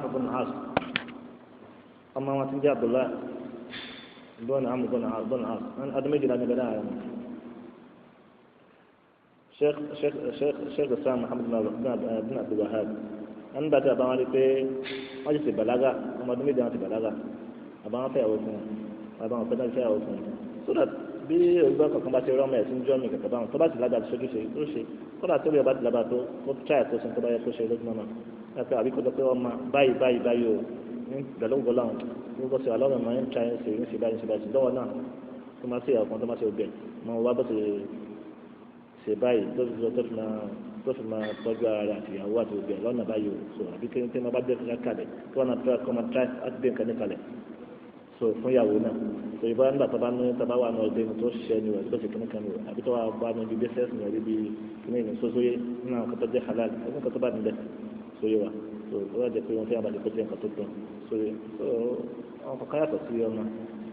Amr ibn al-As ọmọ wọn ti ń jẹ́ Abdullah ibn Amr ibn al-As ọdún méjìlá ní bẹ̀rẹ̀ ààrẹ sheikh Islam Muhammad bin Abdul Wahhab wọn nígbà tí àbáwọn rí pé wọ́n ti bàlágà ọmọ ọdún méjìlá ti bàlágà àbáwọn fẹ́yàwó fún wọn àbáwọn fẹ́yàwó fún wọn so that bí òyìnbó kankan bá ti rí ọmọ ẹ̀sìn jọ́ mi kẹ̀kẹ́ báwọn tó bá ti lágbàá sojú ṣe ó ṣe kódà tó lè bá ti lágbàá tó ó tíráì tó sin tó bá yẹ kó ṣe lójúmọ́ náà ẹ̀ka àbí kó jọ pé ọmọ báyìí o ní gbẹ̀lógbò láwọn gbogbo ṣe àlọ́ ọ̀nà ń tíráì ṣe ní ṣe báyìí lọ́wọ́ náà tó máa ṣe ọ̀kan tó máa ṣe ọgbẹ̀ máa wá bó ṣe báyìí tó fi máa tọ́jú ara rẹ̀ àti ìyàwó àti ọgbẹ̀ lọ́nà báyìí o so àbí kí ní bá gbé kalẹ̀ kí wọ́n náà kọ́ máa tíráì láti gbé nǹkan ní kalẹ̀ so fún ìyàwó náà so ìbá nígbà tó bá wà ní ọdẹ ní tó ṣiṣẹ́ ní rẹ̀ tó ṣe kíní kan ní rẹ̀ àbí tó wà bá ní ibi bẹ́sẹ̀ ní ọdẹ bíi kíní ní sósóyé nínú àwọn kẹtọ́ jẹ́ halal ẹgbẹ́ nǹkan tó bá nílẹ̀ sóyè wa so ó wà jẹ́ pé wọ́n fi àbàlẹ̀ kó jẹ́ nǹkan tó tán sóyè so àwọn kankan yàtọ̀ sí ọmọ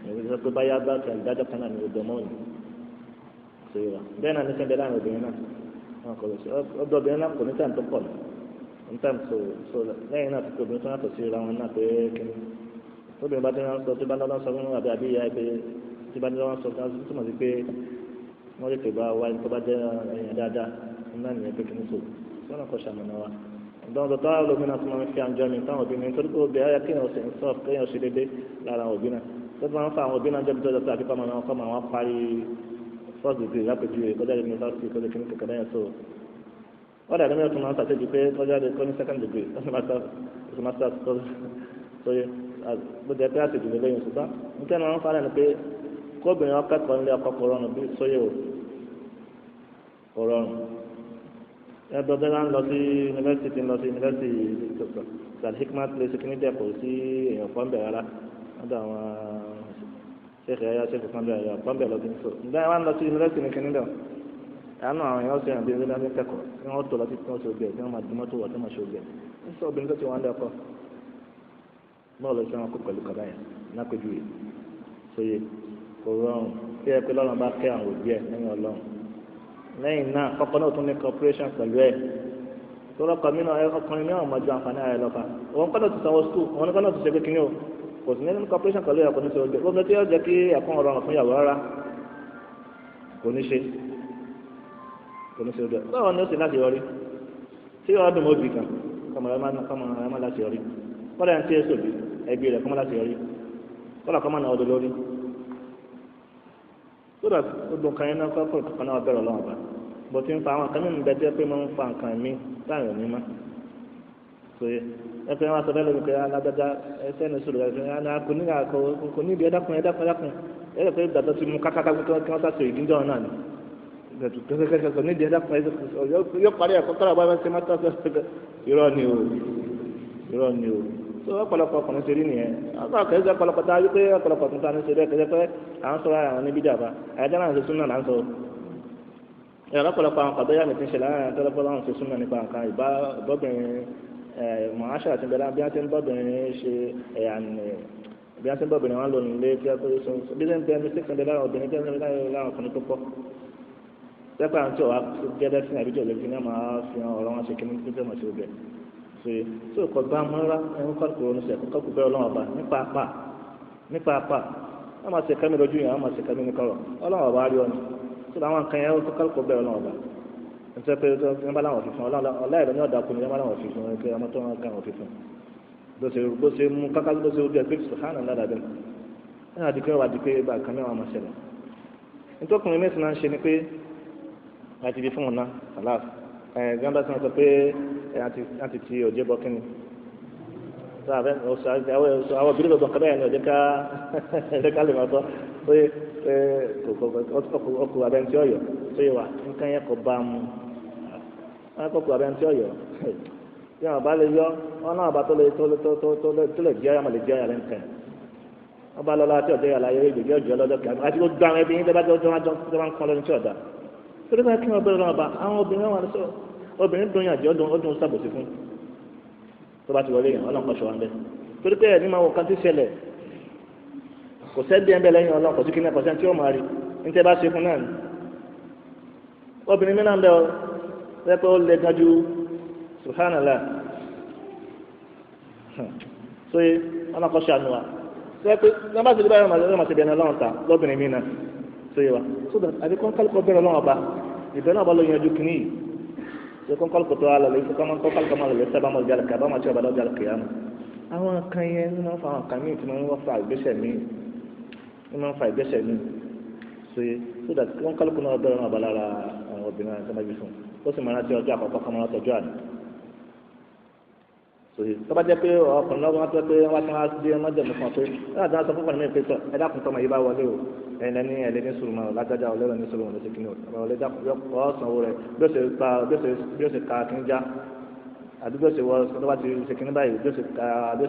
ẹ̀rọ sọ pé báyà bá kan ìdájọ́ kan náà ní odò mọ́ òní sóyè wa bẹ́ẹ̀ náà ní sẹ́ńdẹ̀ láàrin obìnrin náà wọn kọ̀ lọ́sí ọdọ obìnrin náà kò ní tàn tó pọ̀ ní tàn so lẹ́yìn náà tó obìnrin tó yàtọ̀ sí ra wọn náà pé kíní tóbi bá dẹ́rẹ́ sọ tí bá dẹ́rẹ́ sọ fún àbí àbí ìyá ẹgbẹ́ tí bá dẹ́rẹ́ sọ fún tó mọ̀ sí pé wọ́n lè tẹ̀gbá wa tó bá jẹ́ ẹ̀yìn dáadáa nínú ẹ̀yìn pé kì í so sọ́nà kọ́ ṣàmùnà wa. ìdánwò tó táwọn olómi náà tó máa ń fi àjọ mi táwọn òbí mi nítorí pé obì ayá kéèyàn ṣe ń sọ kéèyàn ṣe déédéé lára àwọn òbí náà tó máa ń fa àwọn òbí náà jẹ́ bíjọ́ àti kọ́ máa wọ́n parí first degree lápèjúwe kọjá ní university kọjá kí ní kẹ̀kẹ́ lẹ́yìn so wọ́n dàgbé mẹ́rin tó máa ń ṣàtẹ́jú pé kọjá kọ́ ní second degree masters bó jẹ́ pé àtẹ̀jù lé lẹ́yìn ṣùgbọ́n nítorí wọn fara ni pé kóbìnrin akẹ́kọ̀ọ́ nílé ọkọ̀ kò rọrùn bí sóyè o kò rọrùn ẹgbẹ́ ọdún náà ń lọ sí yunifásitì Al-Hikmat place kí ní dẹ́kọ̀ sí èèyàn pọ́ńbẹ̀ rárá lọ́dọ̀ àwọn ṣèkè ẹ̀yà ṣèkè pọ́ńbẹ̀ lọ́dún ní so ǹjẹ́ wọn lọ sí yunifásitì ní kíní dẹ̀ àánú àwọn èèyàn ṣe hàn bí ẹgbẹ́ náà kẹ́kọ̀ọ́ kí wọ́n tó lọ sí tí wọ́n ṣe ògbẹ́ kí wọ́n máa dùn mọ́tò wọ̀ tí wọ́n ṣe ògbẹ́ ní sọ obìnrin tó ti wọ́n lẹ́kọ̀ọ́ báwo ló ṣe wọn kó pẹ̀lú kaba yẹn lápẹjúwe sóye kò rọrùn bí ẹ pé lọ́rùn bá kẹ́ àwọn òbí ẹ̀ lẹ́yìn ọlọ́run lẹ́yìn náà kọ́kọ́ náà tún ní cooperation pẹ̀lú ẹ̀ tó lọ́kọ̀ mí náà ọkùnrin náà mọ̀ ju àǹfààní ara ẹ̀ lọ́fà òun kọ́ náà ti sanwó skul òun kọ́ náà ti ṣe pé kíní o kò sí ní cooperation pẹ̀lú ẹ̀ kò ní ṣe ojú gbogbo tí yóò jẹ́ kí ẹ̀kọ́ rọrùn fún ìyàwó rárá kò ní ṣe ojú báwo ni ó sì láti yọrí tí ọdún mọ́bì kan kọ́mọ ẹ̀ má láti yọrí kọ́lá ń tí èso bí ẹbí rẹ̀ kọ́mọ́ láti yọrí kọ́lá kọ́mọ́ náà ọdún lórí sódà gbogbo nǹkan yẹn náà kọ́kọ́ kankan náà bẹ̀rẹ̀ ọlọ́run ọba bó ti ń fa àwọn kan nínú bẹ́ẹ̀ pé máa ń fa nǹkan mí táwọn ò ní má sóye ẹ̀fẹ̀ wọn sọ bẹ́ẹ̀ lórí pé alágbádá ẹsẹ̀ ní sùúrù rẹ̀ kò ní ibi ẹ̀dákun ẹ̀rọ pé gbàtọ́ ti mú kákáká kí wọ́n sá so ìdíjọ́ náà ni kò ní ibi ẹ̀dákun yóò parí ẹ̀kọ́ kọ́lá bá ṣe má tọ́ irọ́ ni o so ọ̀pọ̀lọpọ̀ ọkùnrin ṣe rí nìyẹn ọkọ ẹsẹ ọ̀pọ̀lọpọ̀ tá a rí pé ọ̀pọ̀lọpọ̀ tó ń ta ní ṣe bẹ́ẹ̀ kẹsẹ pé à ń sọ̀rọ̀ àwọn níbí dàbà àyájá náà ṣe súnà là ń sọ ẹ̀rọ ọ̀pọ̀lọpọ̀ àwọn kàdé yà mí ti ń ṣe láàrin àtọ́lọpọ̀ láwọn ṣe súnà nípa nǹkan ìbá bọ́bìnrin mọ̀ọ́ṣà àti bẹ́ẹ̀ bí wọ́n ti ń bọ́bìnrin ṣe bí wọ́n ti ń bọ́bìnrin wọn lò nílé tí wọ́n tó bí wọ́n ti ń mistake ṣe láwọn obìnrin tí wọ́n ti ń láwọn ọkùnrin tó pọ̀ sẹ́pà àti ọ̀wá gẹ́gẹ́ sí àbíjọ́ lè fi náà máa fi ọ̀rọ̀ wọn ṣe kíní tó mọ̀ sí obìnrin so kò bá mọ́ra ẹ̀rọ kọ́ kúrò níṣẹ́ kó kọ́ bẹ́ẹ̀ ọlọ́run ọba nípa apá wọ́n máa ṣe kẹ́mi lójú yẹn wọ́n máa ṣe kẹ́mi ní kọ́rọ̀ ọlọ́run ọba rí ọ ní so àwọn nǹkan yẹn kó kọ́ bẹ́ẹ̀ ọlọ́run ọba nítorí pé wọ́n bá láwọn òfìfún ọláìlọ ní ọ̀dà kùnú wọ́n bá láwọn òfìfún wọn pé ọmọ tó wọn kàn òfìfún bó ṣe mú káká bó ṣe ojú ẹ pé sùhánà ládàá bẹ́ẹ̀ náà di pé wọ́n wá di pé bá kan mẹ́wàá máa ṣẹlẹ̀ nítòkùnrin mẹ́sìn náà ń ṣe ni pé láti fi fún wọn náà aláàf gbọ́n bá sọ pé àti ti òjé bọ́ kínní sábẹ́ àwọn obìnrin gbọ̀ngàn kan bẹ́ẹ̀ ni ọ̀jẹ̀ ká lè máa sọ pé ọkọ̀ abẹ́ntí ọ̀yọ́ tó yẹ wa nǹkan yẹn kò bá mu ọkọ̀ abẹ́ntí ọ̀yọ́ tí wọn bá lè yọ wọn náà bá tó lè jẹ́ ọ̀yà lè jẹ́ ọ̀yà lẹ́nkàn wọn bá lọ́la tí ọ̀jẹ̀ yà láyé ìgbèjì ọ̀jọ́ lọ́jọ́ kí àti gbogbo àwọn ẹbí yín tẹ́ bá jọ máa ń kọ́ lẹ́nu tí ọ̀dà torí báyìí kí wọ́n bẹ̀rẹ̀ lọ́wọ́ bá àwọn obìnrin wọn sọ obìnrin dùn yàn jẹ́ ọdún sábòsí fún tó bá ti wọlé yàn ọlọ́nkọ̀ ṣọ̀wọ́n bẹ́ẹ̀ torí pé ẹni máa wọ kan tí ṣẹlẹ̀ kò sẹ́dí ẹ̀ ń bẹ lẹ́yìn ọlọ́nkọ̀ tí kí ní ẹ̀kọ́ sẹ́ni tí ó máa rí ní tẹ́ bá ṣe fún náà ni obìnrin mìíràn bẹ́ẹ̀ rẹ́pẹ́ ó lè dájú subhanallah so ọ̀nà kọ́ ṣàánú wa ṣe pé nígbà tí ìbára máa ṣe bẹ̀rẹ̀ ọlọ́run ta lọ́bìnrin mi náà so yẹ wa so that àbí kọ́ńkálùkọ́ bẹ̀rẹ̀ ọlọ́run ọba ìbẹ̀rẹ̀ náà bá lọ yanjú kìíní yìí ṣe kọ́ńkálùkọ́ tó wà lọ lẹ́yìn kọ́ńkálùkọ́ máa lọ lẹ́sẹ̀ bá máa jalè kàbá máa ṣe ọ̀bàdàn jalè kìíyàmù àwọn kan yẹn ní máa ń fa àwọn kan míì tí wọ́n fa ìgbésẹ̀ míì ní máa ń fa ìgbésẹ̀ míì so yẹ so that kọ́ńkálùkọ́ náà bẹ̀rẹ̀ náà bá lára àwọn obìnrin àti ọmọdé fún ó sì máa rántí ọjọ́ àkọ́kọ́ kan máa tọ́jú àná tọ́ba jẹ́ pé ọkùnrin náà wọ́n tọ́ pé wọ́n ti wá sí ọmọ jẹ̀mú kan pé ẹ̀rọ àti wọn sọ fún ọkùnrin mi pé sọ ẹ̀dá kun tọ́mọ yìí bá wọlé o ẹ̀yin lẹ́ni ẹ̀lẹ́ ní sùúrù máa lágbájá ọlẹ́rọ̀ ní sùúrù wọn ló ti kíni o ọ̀rọ̀ sanwó rẹ̀ bí ó ṣe ka kí n já àbí bí ó ṣe wọ tọ́ba ti ṣe kíní báyìí bí ó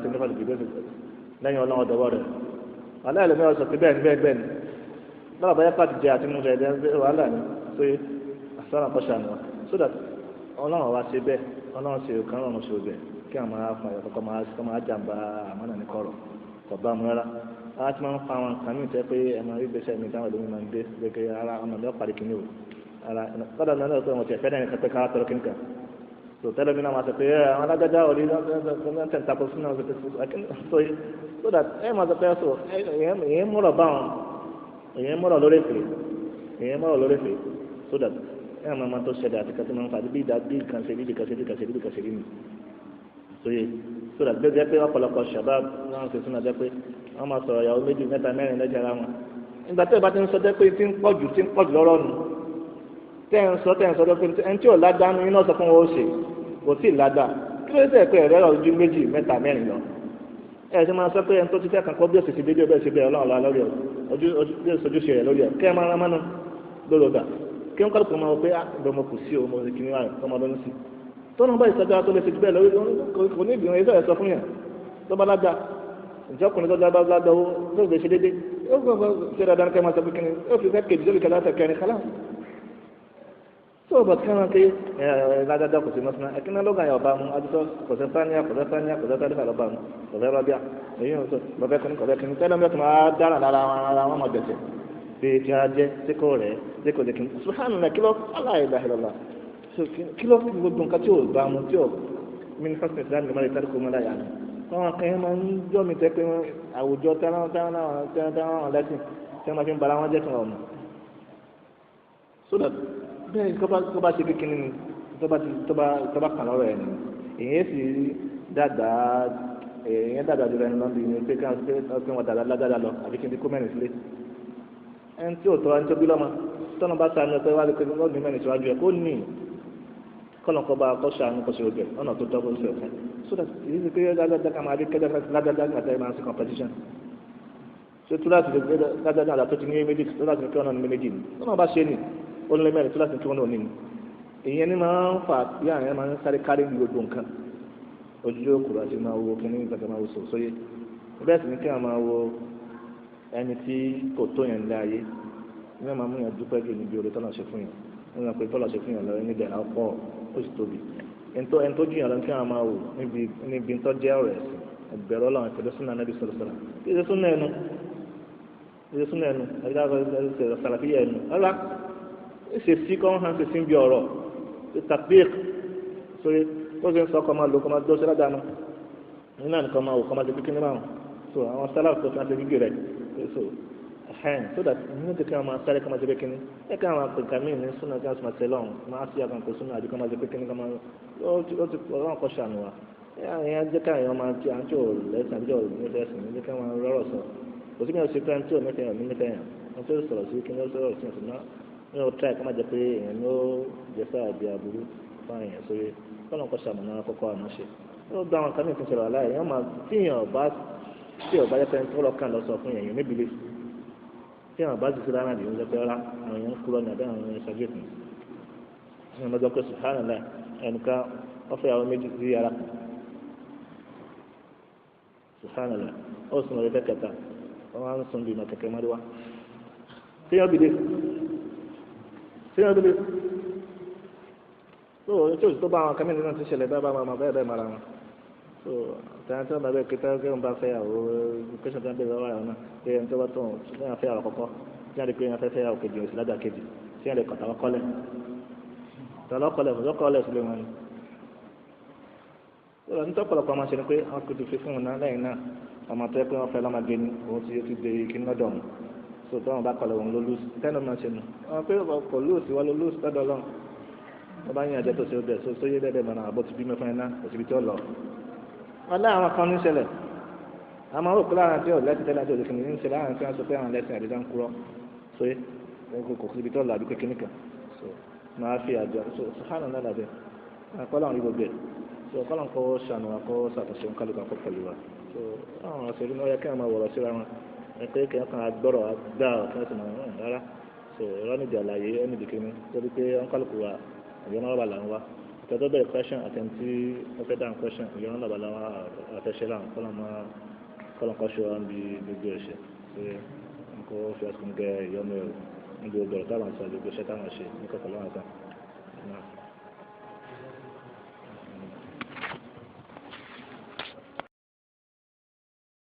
ṣe nífà lùbí bí ó ṣe lẹ́yìn ọlọ́wọ́ dọ́wọ́ rẹ̀ aláìlẹ́ mi sọ pé bẹ́ẹ̀ ni lọ́wọ́ báyá pàtì jẹ àti múṣẹ ẹ̀dẹ́ wàhálà ni pé àṣàrà kọ́ṣà ni wọn so that ọlọ́run wa ṣe bẹ́ẹ̀ ọlọ́run ṣe kàn rọrùn ṣe bẹ́ẹ̀ kí àwọn máa fa ẹ̀kọ́ máa jàǹbá àmọ́nà ní kọ̀rọ̀ kọ̀bá mu rárá ara ti máa ń fa àwọn nǹkan mìíràn tẹ́ pé ẹ máa rí gbèsè mi táwọn ẹlòmíín máa ń gbé gbẹgẹ ara ọmọ mi ọ̀parí kìíní o ara kọ́dà náà lọ́dọ̀ wọn ti ẹ̀fẹ́ dẹ́ni kẹ́kẹ́ káwá tọrọ kíníkà tó tẹ́lẹ̀ mi náà máa sọ pé àwọn alágbájá òní tẹ̀ ń takò sínú ọ̀sẹ̀ so that ẹ máa sọ pé ẹ sọ èyàn mọ̀rọ̀ báwọn èyàn mọ̀rọ̀ lórí èfè so that ẹ máa tó ṣẹlẹ̀ àti kẹsì máa ń fa bí kan ṣe rí mi soye so that gbẹgbẹ pé ọ̀pọ̀lọpọ̀ sábà wọn ṣe súnà jẹ pé wọn máa sọ̀rọ̀ ìyàwó méjì mẹ́ta mẹ́rin lẹ́jẹ̀ ara wọn nígbà tí ìbá ti ń sọ jẹ pé tí ń pọ̀ jù lọ́rọ̀ nù tẹ́ ń sọ pé ẹni tí ò ládàá nu iná sọ fún wọn ó ṣe kò tí ì ládàá kí ló dé pé ẹ̀rẹ́ ojú méjì mẹ́ta mẹ́rin lọ ẹ̀ ṣe máa sọ pé ẹni tó ti fẹ́ kàn kọ́ bí òṣèṣì dédé ọbẹ̀ ṣe bẹ̀rẹ̀ ọlọ́run lórí ojúṣe rẹ̀ lórí ẹ̀ kẹ́ ẹ máa rán mọ́nú lólobà kí wọ́n kọ́ máa wọ pé ọmọ kò sí ọmọ kìnìún àrùn ọmọdé ní sí tọ́nà bá ìsọjá tó lè fi bẹ́ẹ̀ lórí kò ní ìgbìmọ̀ ìṣọ́ ẹ̀sọ́ fún yàn tó bá lágbà ìjọkùnrin tó dábàá lágbà owó tó lè ṣe déédéé ó gbọ́dọ̀ ṣe dáadáa kẹ́ máa sọ pé kíni ó fi fẹ́ kejì lórí kẹlẹ́ àtẹ̀kẹ́rin kálá tó o bọ̀ kí wọ́n ké lágbàdá kò sí mọ́sánná ẹ̀kínná ló gàn yà ọba mu adúsọ kọ̀sẹ̀ sáníà lọ́ba mu kọ̀sẹ̀ rọ́bíà èyí ń sọ kọ̀sẹ̀ kíní tẹ́lẹ̀ mẹ́tò máa dára lára wọn mọ̀ gbẹ̀sẹ̀ bí kí wọ́n jẹ́ tí kò rẹ̀ tí kò lè kíní subhanallah kí ló aláìláhìlọ́lá kí ló fi gbogbo nǹkan tí ò bá mu tí ò mínísítà ìsìlámù lè má lè tẹ́lẹ̀ kó mọ́ láyà ni àwọn kan yẹn máa ń jọ́ mi tẹ́ pé àwùjọ táwọn lẹ́sìn tí wọ́n máa fi ń bara wọn jẹ́ kan ọ̀nà so that bẹ́ẹ̀ tó bá ṣe kékeré ni tó bá kàn lọ́rọ̀ ẹ̀ ni èyí sì dàgbà jùlọ ẹni lọ́dún yìí pé kí wọ́n dàgbà lágbàdà lọ àbí kí n ti kó mẹ́rin sílé ẹni tí ò tọ́ ẹni tó bí lọ́mọ tọ́nà bá sáré ọ̀pẹ́ wá lè pé lọ́dún mẹ́rin síwájú ẹ̀ kó ní kọ́lọ́nkọ́ bá kọ́ ṣàánú kọ́ ṣe ọbẹ̀ ọ̀nà tó tọ́ bó ṣe ọ̀fẹ́ so that èyí ti pé lágbàdà ká máa rí kẹ́jà lágbàdà àti ẹ̀ máa ń ṣe competition ṣé túláàsì lágbàdà àti tó ti ní méjì túláàsì ní kí wọ́n náà ní méjì ni wọ́n bá ṣe ni ó ní mẹ́rin túláàsì ní kí wọ́n náà ní ni ìyẹn ni máa ń fà bí àwọn ẹ̀ máa ń sáré kárí gbogbo nǹkan ojú òkúrò àti máa wo kí ní ìgbàgbọ́ máa wo sòsóyè bẹ́ẹ̀ sì ni kí wọ́n máa wo ẹni tí kò tó yẹn ní ayé ní wọ́n máa mú yẹn dúpẹ́ jù níbi orí tọ́lọ̀ ṣe fún yẹn wọ́n yàn pé tọ́lọ̀ ṣe fún yẹn lọ níbẹ̀ ọ̀pọ̀ ó sì tóbi ẹni tó jìyàn lọ kí wọ́n máa wò níbi tó jẹ́ ọ̀rẹ́ ẹgbẹ̀rún ọlọ́run ìpẹ̀lú súnà Nábì sọ̀rọ̀sọ̀rọ̀ ìṣe súnà ẹnu ẹgbẹ́ sàlàfíà ẹnu ọ̀la ṣe sí kọ́ hàn ṣe sí bí ọ̀rọ̀ tàbík sórí ó ṣe ń sọ kọ́ máa lò kọ́ máa dọ́ sí ládàánu nínú àná kọ́ máa wò kọ́ máa ṣe kíkí nímọ̀ so àwọn sálàfù tó fi hàn ṣe gígé rẹ̀ so that ní ti kí wọn máa sáré kí wọn máa ṣe pé kíní ẹ kí wọn máa pè kàmí ní súnà kí wọn máa ṣe lọ́hùn máa ṣí àkànkò súnà àdúgbò máa ṣe pé kíní kí wọn máa ó ti ọlọ́run kọ́ ṣàánú wa ẹ̀yìn jẹ́ káyọ̀ máa ti àǹtí ò lẹ́sìn àbíjọ́ nífẹ̀ẹ́ ẹ̀sìn ní kí wọn rọrọ̀ sọ kò sí mi ò ṣe pé àǹtí ò nífẹ̀ẹ́ yàn ní nífẹ̀ẹ́ yàn wọn tó sọ̀rọ̀ sí kíní ó sọ̀rọ̀ sí ẹ̀sìn náà ní o tíráì kó má jẹ́ pé èèyàn ló jẹ́ sáà bí aburú fún àyàn sórí kọ́nà kọ́ ṣàmùnà kọ́kọ́ àná ṣe ó gba àwọn kan ní ìfúnṣẹ́ aláì yẹn máa tíyàn ọba jẹ́ pé tó lọ́kàn lọ sọ fún yẹn níbi lè tí àwọn bá ti fi rárá lè ń jẹ́ pé ọlá àwọn èèyàn ń kúrò ní abẹ́ àwọn èèyàn ṣàgbé fún un ní ọjọ́ pé subhanallah ẹnìkan ọ̀fẹ́ àwọn méjì sí ara subhanallah ó sùn lórí kẹta wọ́n á ń sùn bí ìmọ̀ kẹ̀kẹ́ mọ́ríwá tíyàn bìdé so tí òṣìṣẹ́ tó bá àwọn kamínì náà ti ṣẹlẹ̀ bá máa bẹ́ẹ̀ mara wọn so tẹ̀yìn tí wọ́n bá bẹ́ẹ̀ kí tẹ́lẹ̀ ń bá fẹ́ yàwó kẹ́sàn tí wọ́n bẹ̀rẹ̀ lọ́wọ́ àwọn náà pé ẹni tó bá tó ń fẹ́ yàwó àkọ́kọ́ tí wọ́n lè pé ẹni fẹ́ yàwó kejì òsì lájà kejì tí wọ́n lè kọ̀ tàwọ́kọ́lẹ̀ sílé wọn ni nítorí ọ̀pọ̀lọpọ̀ máa ṣe ni pé wọ́n kò ti fi fún un náà lẹ́yìn náà ọmọ tó yẹ pé wọ́n fẹ́ lọ́mọdé ni òun ti dé kí ní lọ́dọ̀ òun so tí wọ́n bá kọlẹ̀ òun ló lùs tẹ́lẹ̀ máa ṣe nù ọmọ pé kò lùs wọ́n ló lùs lọ́dọ̀ ọlọ́run wọ́n bá yín àjẹ́ tó ṣe bẹ̀ so yé dẹ́dẹ́ mọ́ra àbọ̀ ti bí mẹ́fà iná kò síbi tí ó lọ. wọ́n lá àwọn kan ní ṣẹlẹ̀ àmọ́ ó kó lára tí ò lẹ́sìn tẹ́lẹ̀ àti òdìkìní ní ṣẹlẹ̀ àwọn tí wọ́n sọ pé àwọn lẹ́sìn àdídá ń kúrọ́ so yé kò síbi tí ó lọ àbí kékeré kan so máa fi àjọ so sàánù náà làbẹ́ àkọ́lá àwọn gbogbo ẹ̀ so kọ́lá ń kọ́ ṣàánú wa kọ́ ṣàtúnṣe ń kálukú àkọ́ pẹ̀lú wa so àwọn àṣírí náà yẹ kí wọ́n máa wọ̀rọ̀ síra wọn ẹ̀pẹ́ kí wọ́n kàn á gbọ́rọ̀ gbá ọ̀kẹ́ sì máa ń rárá so ìrọ́nìdì àlàyé ẹnìdìkíní torí pé wọ́n kálukú wa ìyọ́nà ọ̀bà là ń wá ìtọ́jú bẹ̀rẹ̀ question àtẹ̀ntì wọ́n fẹ́ dáhùn question ìyọ́nà ọ̀bà là ń wá àfẹ́ṣẹ́ láwọn kọ́lọ̀ kọ́ ṣe wa ń bi gbogbo ẹ̀ṣẹ̀ ṣe ń kó fi àsìkò ń gẹ ìyọ́nà ẹ̀rọ ń gbogbo ọ̀rọ̀ táwọn sọ gbogbo iṣẹ́ táwọn ṣe ní kọ̀ọ̀kan lọ́wọ́